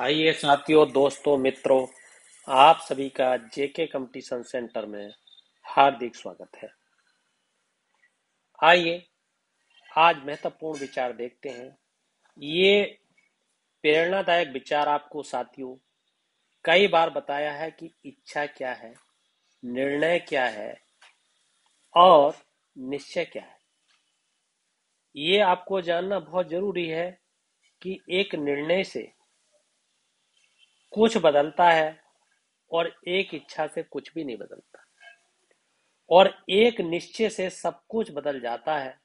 आइए साथियों, दोस्तों, मित्रों, आप सभी का जेके कंपटीशन सेंटर में हार्दिक स्वागत है। आइए आज महत्वपूर्ण विचार देखते हैं। ये प्रेरणादायक विचार आपको साथियों कई बार बताया है कि इच्छा क्या है, निर्णय क्या है और निश्चय क्या है। ये आपको जानना बहुत जरूरी है कि एक निर्णय से कुछ बदलता है और एक इच्छा से कुछ भी नहीं बदलता, और एक निश्चय से सब कुछ बदल जाता है।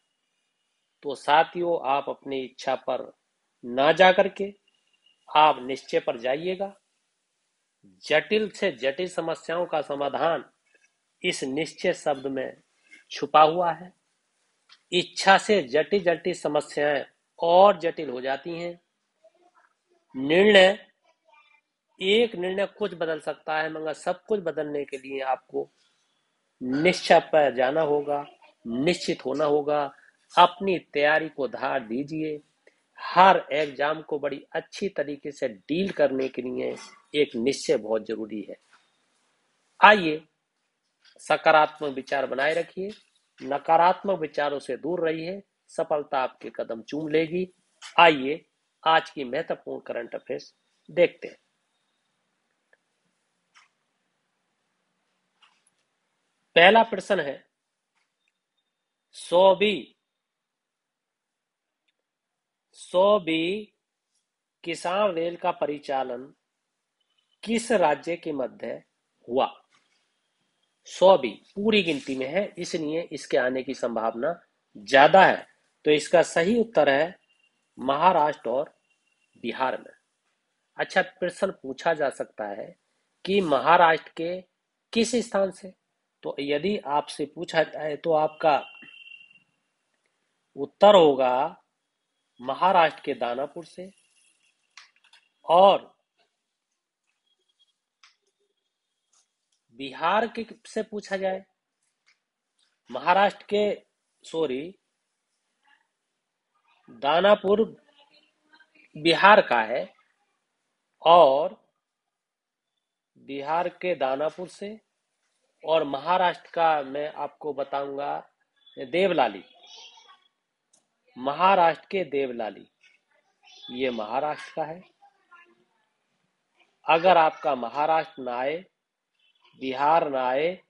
तो साथियों, आप अपनी इच्छा पर ना जा करके आप निश्चय पर जाइएगा। जटिल से जटिल समस्याओं का समाधान इस निश्चय शब्द में छुपा हुआ है। इच्छा से जटिल जटिल समस्याएं और जटिल हो जाती हैं। निर्णय, एक निर्णय कुछ बदल सकता है, मगर सब कुछ बदलने के लिए आपको निश्चय पर जाना होगा, निश्चित होना होगा। अपनी तैयारी को धार दीजिए। हर एग्जाम को बड़ी अच्छी तरीके से डील करने के लिए एक निश्चय बहुत जरूरी है। आइए सकारात्मक विचार बनाए रखिए, नकारात्मक विचारों से दूर रहिए। सफलता आपके कदम चूम लेगी। आइए आज की महत्वपूर्ण करंट अफेयर्स देखते हैं। पहला प्रश्न है, 100वीं किसान रेल का परिचालन किस राज्य के मध्य हुआ? 100वीं पूरी गिनती में है, इसलिए इसके आने की संभावना ज्यादा है। तो इसका सही उत्तर है महाराष्ट्र और बिहार में। अच्छा, प्रश्न पूछा जा सकता है कि महाराष्ट्र के किस स्थान से? तो यदि आपसे पूछा जाए तो आपका उत्तर होगा महाराष्ट्र के दानापुर से। और बिहार के से पूछा जाए, महाराष्ट्र के, सॉरी, दानापुर बिहार का है, और बिहार के दानापुर से। और महाराष्ट्र का मैं आपको बताऊंगा देवलाली, महाराष्ट्र के देवलाली, ये महाराष्ट्र का है। अगर आपका महाराष्ट्र ना आए, बिहार ना आए,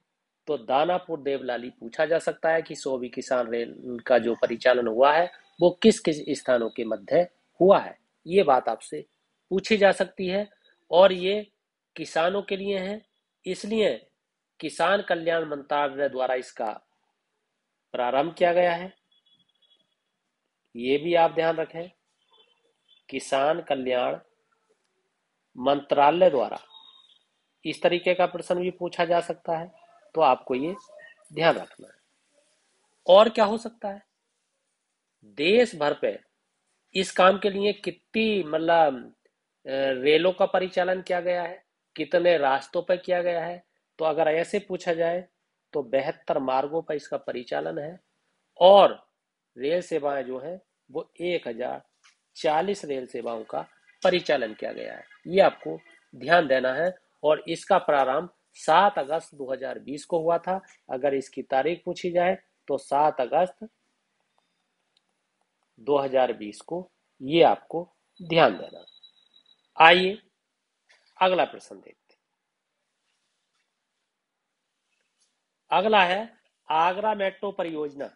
तो दानापुर देवलाली पूछा जा सकता है कि 100वीं किसान रेल का जो परिचालन हुआ है वो किस किस स्थानों के मध्य हुआ है। ये बात आपसे पूछी जा सकती है। और ये किसानों के लिए है, इसलिए किसान कल्याण मंत्रालय द्वारा इसका प्रारंभ किया गया है। ये भी आप ध्यान रखें, किसान कल्याण मंत्रालय द्वारा इस तरीके का प्रश्न भी पूछा जा सकता है, तो आपको ये ध्यान रखना है। और क्या हो सकता है? देश भर पे इस काम के लिए कितनी रेलों का परिचालन किया गया है, कितने रास्तों पर किया गया है? तो अगर ऐसे पूछा जाए तो 72 मार्गों पर इसका परिचालन है। और रेल सेवाएं जो है वो 1040 रेल सेवाओं का परिचालन किया गया है। ये आपको ध्यान देना है। और इसका प्रारंभ 7 अगस्त 2020 को हुआ था। अगर इसकी तारीख पूछी जाए तो 7 अगस्त 2020 को, ये आपको ध्यान देना। आइए अगला प्रश्न देखते हैं। अगला है, आगरा मेट्रो परियोजना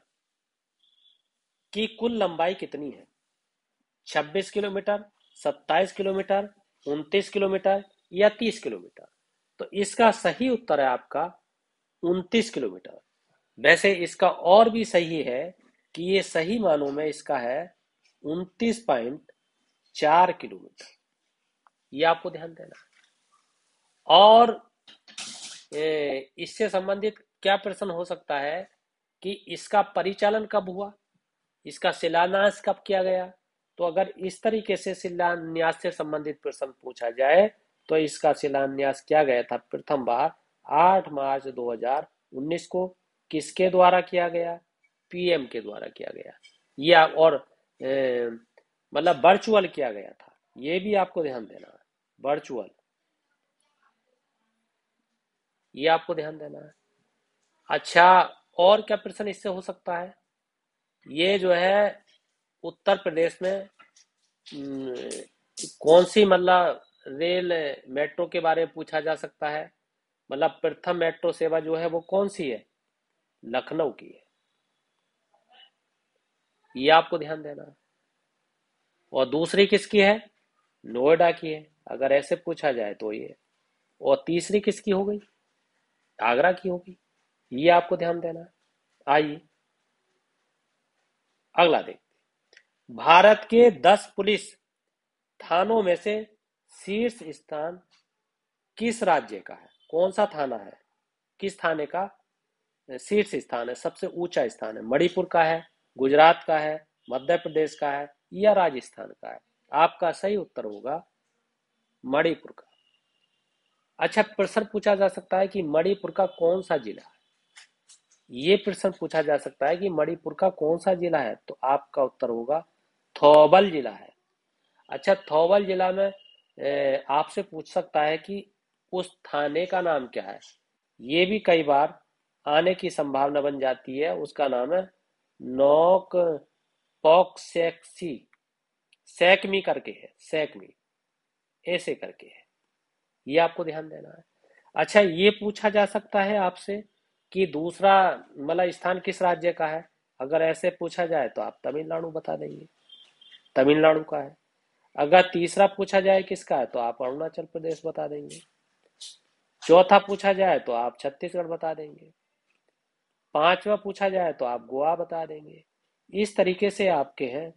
की कुल लंबाई कितनी है? 26 किलोमीटर, 27 किलोमीटर, 29 किलोमीटर या 30 किलोमीटर? तो इसका सही उत्तर है आपका 29 किलोमीटर। वैसे इसका और भी सही है कि ये सही मानों में इसका है 29.4 किलोमीटर। ये आपको ध्यान देना है। और इससे संबंधित क्या प्रश्न हो सकता है कि इसका परिचालन कब हुआ, इसका शिलान्यास कब किया गया? तो अगर इस तरीके से शिलान्यास से संबंधित प्रश्न पूछा जाए तो इसका शिलान्यास किया गया था प्रथम बार 8 मार्च 2019 को। किसके द्वारा किया गया? पीएम के द्वारा किया गया। और वर्चुअल किया गया था। ये भी आपको ध्यान देना है। वर्चुअल, ये आपको ध्यान देना है। अच्छा, और क्या प्रश्न इससे हो सकता है? ये जो है उत्तर प्रदेश में कौन सी मतलब रेल मेट्रो के बारे में पूछा जा सकता है। मतलब प्रथम मेट्रो सेवा जो है वो कौन सी है? लखनऊ की है, ये आपको ध्यान देना है। और दूसरी किसकी है? नोएडा की है, अगर ऐसे पूछा जाए तो ये। और तीसरी किसकी हो गई? आगरा की होगी, ये आपको ध्यान देना है। आइए अगला देखते हैं। भारत के 10 पुलिस थानों में से शीर्ष स्थान किस राज्य का है? कौन सा थाना है, किस थाने का शीर्ष स्थान है, सबसे ऊंचा स्थान है? मणिपुर का है, गुजरात का है, मध्य प्रदेश का है, या राजस्थान का है? आपका सही उत्तर होगा मणिपुर का। अच्छा, प्रश्न पूछा जा सकता है कि मणिपुर का कौन सा जिला है? ये प्रश्न पूछा जा सकता है कि मणिपुर का कौन सा जिला है, तो आपका उत्तर होगा थौबल जिला है। अच्छा, थौबल जिला में आपसे पूछ सकता है कि उस थाने का नाम क्या है। ये भी कई बार आने की संभावना बन जाती है। उसका नाम है नोक पॉक सेक्सी, सैकमी करके है, सैकमी ऐसे करके है, ये आपको ध्यान देना है। अच्छा, ये पूछा जा सकता है आपसे कि दूसरा मतलब स्थान किस राज्य का है। अगर ऐसे पूछा जाए तो आप तमिलनाडु बता देंगे, तमिलनाडु का है। अगर तीसरा पूछा जाए किसका है तो आप अरुणाचल प्रदेश बता देंगे। चौथा पूछा जाए तो आप छत्तीसगढ़ बता देंगे। पांचवा पूछा जाए तो आप गोवा बता देंगे। इस तरीके से आपके हैं।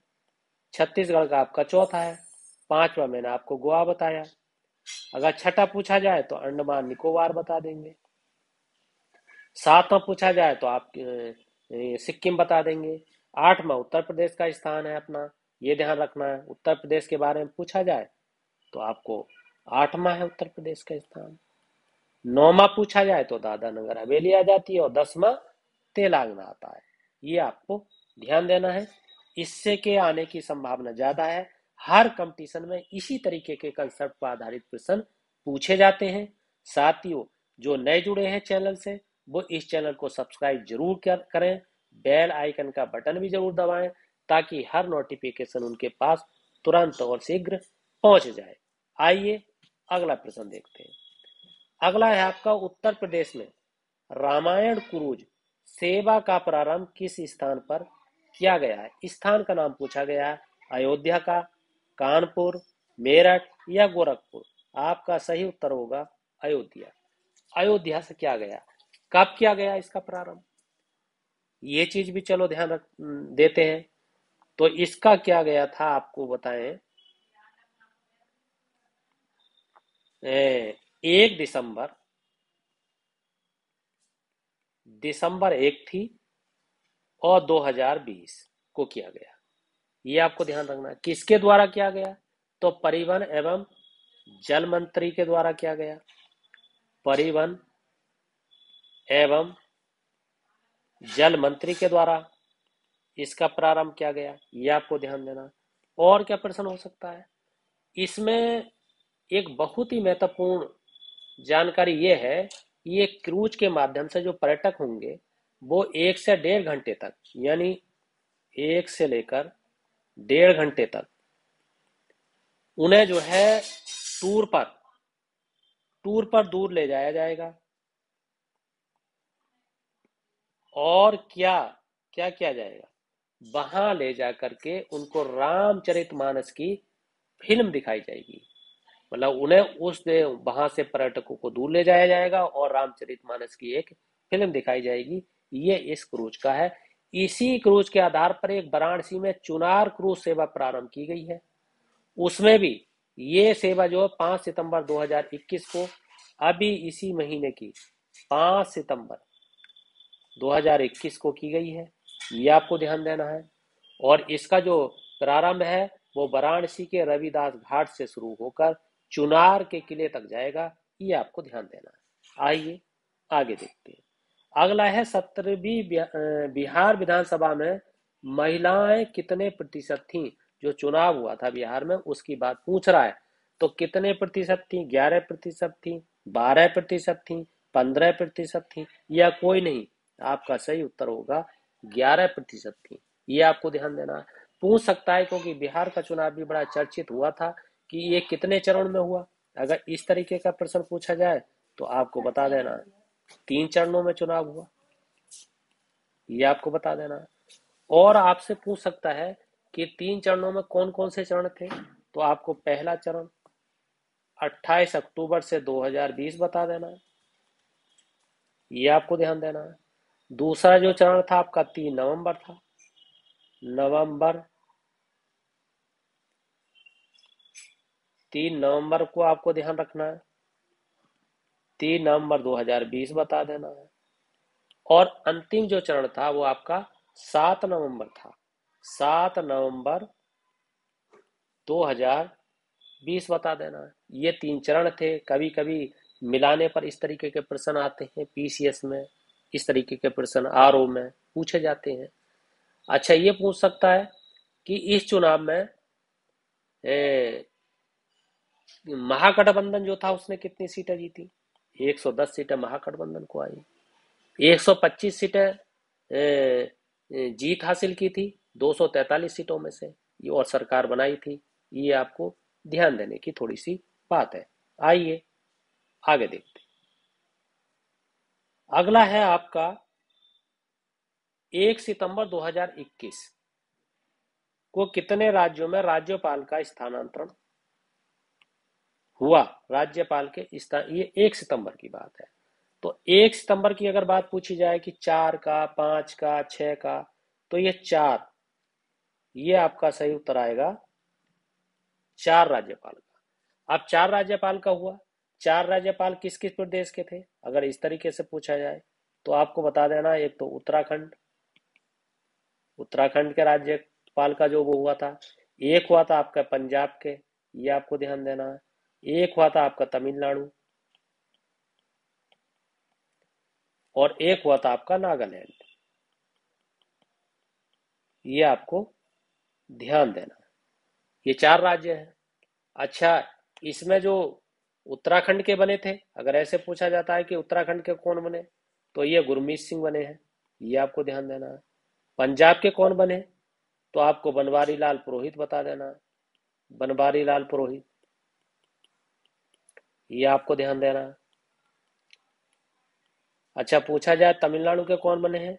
छत्तीसगढ़ का आपका चौथा है, पांचवा मैंने आपको गोवा बताया। अगर छठा पूछा जाए तो अंडमान निकोबार बता देंगे। सातवां पूछा जाए तो आप सिक्किम बता देंगे। आठवां उत्तर प्रदेश का स्थान है अपना, ये ध्यान रखना है। उत्तर प्रदेश के बारे में पूछा जाए तो आपको आठवां है उत्तर प्रदेश का स्थान। नौवां पूछा जाए तो दादरा नगर हवेली आ जाती है, और 10वां तेलंगाना आता है। ये आपको ध्यान देना है, इससे के आने की संभावना ज्यादा है। हर कंपटीशन में इसी तरीके के कंसेप्ट पर आधारित प्रश्न पूछे जाते हैं। साथियों, जो नए जुड़े हैं चैनल से, वो इस चैनल को सब्सक्राइब जरूर करें, बेल आइकन का बटन भी जरूर दबाएं, ताकि हर नोटिफिकेशन उनके पास तुरंत और शीघ्र पहुंच जाए। आइए अगला प्रश्न देखते हैं। अगला है आपका, उत्तर प्रदेश में रामायण क्रूज सेवा का प्रारंभ किस स्थान पर किया गया है? स्थान का नाम पूछा गया है। अयोध्या का, कानपुर, मेरठ, या गोरखपुर? आपका सही उत्तर होगा अयोध्या। अयोध्या से किया गया। कब किया गया इसका प्रारंभ, ये चीज भी चलो ध्यान रख देते हैं। तो इसका क्या गया था आपको बताएं। 1 दिसंबर, दिसंबर 1 थी, और 2020 को किया गया। ये आपको ध्यान रखना है। किसके द्वारा किया गया? तो परिवहन एवं जल मंत्री के द्वारा किया गया। परिवहन एवं जल मंत्री के द्वारा इसका प्रारंभ किया गया, ये आपको ध्यान देना। और क्या प्रश्न हो सकता है इसमें? एक बहुत ही महत्वपूर्ण जानकारी ये है कि ये क्रूज के माध्यम से जो पर्यटक होंगे वो 1 से 1.5 घंटे तक, यानी 1 से लेकर 1.5 घंटे तक उन्हें जो है टूर पर दूर ले जाया जाएगा। और क्या क्या किया जाएगा? वहां ले जा करके उनको रामचरितमानस की फिल्म दिखाई जाएगी। मतलब उन्हें उस वहां से पर्यटकों को दूर ले जाया जाएगा और रामचरितमानस की एक फिल्म दिखाई जाएगी। ये इस क्रूज का है। इसी क्रूज के आधार पर एक वाराणसी में चुनार क्रूज सेवा प्रारंभ की गई है। उसमें भी ये सेवा जो है 5 सितंबर 2021 को, अभी इसी महीने की 5 सितंबर 2021 को की गई है। ये आपको ध्यान देना है। और इसका जो प्रारंभ है वो वाराणसी के रविदास घाट से शुरू होकर चुनार के किले तक जाएगा। ये आपको ध्यान देना है। आइए आगे देखते हैं। अगला है 17वीं बिहार विधानसभा में महिलाएं कितने प्रतिशत थी? जो चुनाव हुआ था बिहार में उसकी बात पूछ रहा है। तो कितने प्रतिशत थी? 11% थी, 12% थी, 15% थी, या कोई नहीं? आपका सही उत्तर होगा 11% थी। ये आपको ध्यान देना है। पूछ सकता है, क्योंकि बिहार का चुनाव भी बड़ा चर्चित हुआ था कि ये कितने चरण में हुआ। अगर इस तरीके का प्रश्न पूछा जाए तो आपको बता देना 3 चरणों में चुनाव हुआ, ये आपको बता देना है। और आपसे पूछ सकता है कि 3 चरणों में कौन कौन से चरण थे, तो आपको पहला चरण 28 अक्टूबर से 2020 बता देना है, ये आपको ध्यान देना है। दूसरा जो चरण था आपका 3 नवंबर था, नवंबर 3 नवंबर को आपको ध्यान रखना है, 3 नवंबर 2020 बता देना है। और अंतिम जो चरण था वो आपका 7 नवंबर था, 7 नवंबर 2020 बता देना है। ये 3 चरण थे। कभी कभी मिलाने पर इस तरीके के प्रश्न आते हैं पीसीएस में, इस तरीके के प्रश्न आरओ में पूछे जाते हैं। अच्छा, ये पूछ सकता है कि इस चुनाव में महागठबंधन जो था उसने कितनी सीटें जीती? 110 सीटें महागठबंधन को आई, 125 सीटें जीत हासिल की थी 243 सीटों में से, ये और सरकार बनाई थी। ये आपको ध्यान देने की थोड़ी सी बात है। आइए आगे देखते हैं। अगला है आपका 1 सितंबर 2021 को कितने राज्यों में राज्यपाल का स्थानांतरण हुआ? राज्यपाल के ये 1 सितंबर की बात है। तो 1 सितंबर की अगर बात पूछी जाए कि 4 का, 5 का, 6 का, तो ये 4, ये आपका सही उत्तर आएगा 4 राज्यपाल का। अब 4 राज्यपाल का हुआ, 4 राज्यपाल किस किस प्रदेश के थे अगर इस तरीके से पूछा जाए तो आपको बता देना, एक तो उत्तराखंड, उत्तराखंड के राज्यपाल का जो वो हुआ था। एक हुआ था आपका पंजाब के, ये आपको ध्यान देना है। एक हुआ था आपका तमिलनाडु, और एक हुआ था आपका नागालैंड, ये आपको ध्यान देना है। ये 4 राज्य हैं। अच्छा, इसमें जो उत्तराखंड के बने थे, अगर ऐसे पूछा जाता है कि उत्तराखंड के कौन बने, तो ये गुरमीत सिंह बने हैं, ये आपको ध्यान देना है। पंजाब के कौन बने, तो आपको बनवारी लाल पुरोहित बता देना है, बनवारी लाल पुरोहित, ये आपको ध्यान देना है। अच्छा, पूछा जाए तमिलनाडु के कौन बने हैं,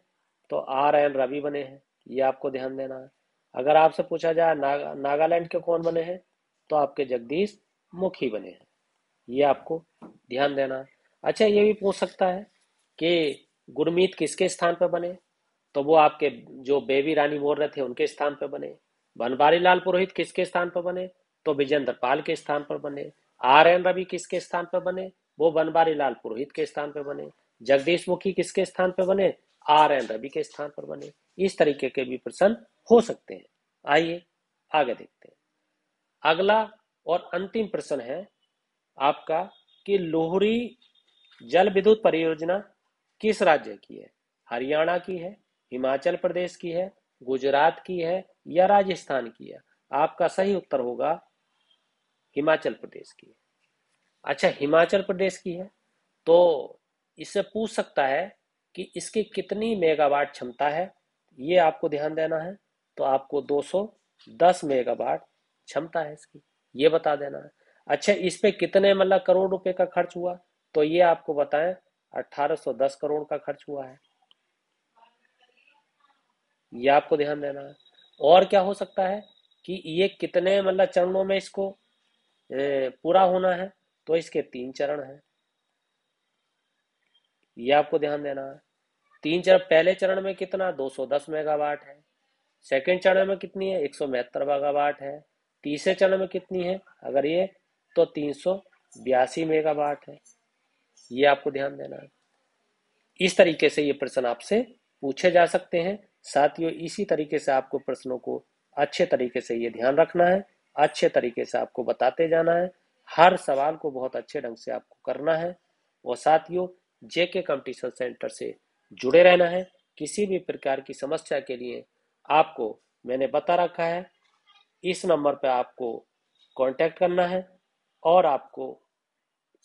तो RN रवि बने हैं, ये आपको ध्यान देना है। अगर आपसे पूछा जाए नागालैंड के कौन बने हैं, तो आपके जगदीश मुखी बने हैं, ये आपको ध्यान देना है। अच्छा, ये भी पूछ सकता है कि गुरमीत किसके स्थान पर बने, तो वो आपके जो बेबी रानी मौर्य थे उनके स्थान पर बने। बनवारी लाल पुरोहित किसके स्थान पर बने, तो विजेंद्र पाल के स्थान पर बने। RN रवि किसके स्थान पर बने, वो बनवारी लाल पुरोहित के स्थान पर बने। जगदीश मुखी किसके स्थान पर बने, RN रवि के स्थान पर बने। इस तरीके के भी प्रश्न हो सकते हैं। आइए आगे देखते हैं। अगला और अंतिम प्रश्न है आपका कि लोहरी जल विद्युत परियोजना किस राज्य की है? हरियाणा की है, हिमाचल प्रदेश की है, गुजरात की है, या राजस्थान की है? आपका सही उत्तर होगा हिमाचल प्रदेश की है। अच्छा, हिमाचल प्रदेश की है तो इससे पूछ सकता है कि इसकी कितनी मेगावाट क्षमता है, ये आपको ध्यान देना है। तो आपको 210 मेगावाट क्षमता है इसकी, ये बता देना है। अच्छा, इस पे कितने मतलब करोड़ रुपए का खर्च हुआ, तो ये आपको बताएं 1810 करोड़ का खर्च हुआ है, ये आपको ध्यान देना है। और क्या हो सकता है कि ये कितने मतलब चरणों में इसको पूरा होना है, तो इसके 3 चरण हैं, ये आपको ध्यान देना है। 3 चरण, पहले चरण में कितना 210 मेगावाट है, सेकंड चरण में कितनी है 172 मेगावाट है, तीसरे चरण में कितनी है अगर ये, तो 382 मेगावाट है, ये आपको ध्यान देना है। इस तरीके से ये प्रश्न आपसे पूछे जा सकते हैं। साथियों, इसी तरीके से आपको प्रश्नों को अच्छे तरीके से ये ध्यान रखना है, अच्छे तरीके से आपको बताते जाना है, हर सवाल को बहुत अच्छे ढंग से आपको करना है। और साथियों, जेके कंपटीशन सेंटर से जुड़े रहना है। किसी भी प्रकार की समस्या के लिए आपको मैंने बता रखा है, इस नंबर पर आपको कांटेक्ट करना है। और आपको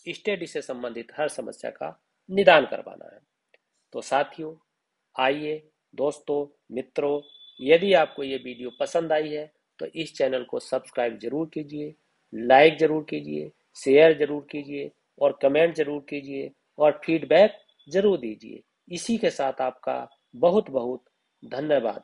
स्टडी से संबंधित हर समस्या का निदान करवाना है। तो साथियों, आइए दोस्तों, मित्रों, यदि आपको ये वीडियो पसंद आई है तो इस चैनल को सब्सक्राइब जरूर कीजिए, लाइक जरूर कीजिए, शेयर जरूर कीजिए और कमेंट जरूर कीजिए और फीडबैक जरूर दीजिए। इसी के साथ आपका बहुत बहुत धन्यवाद।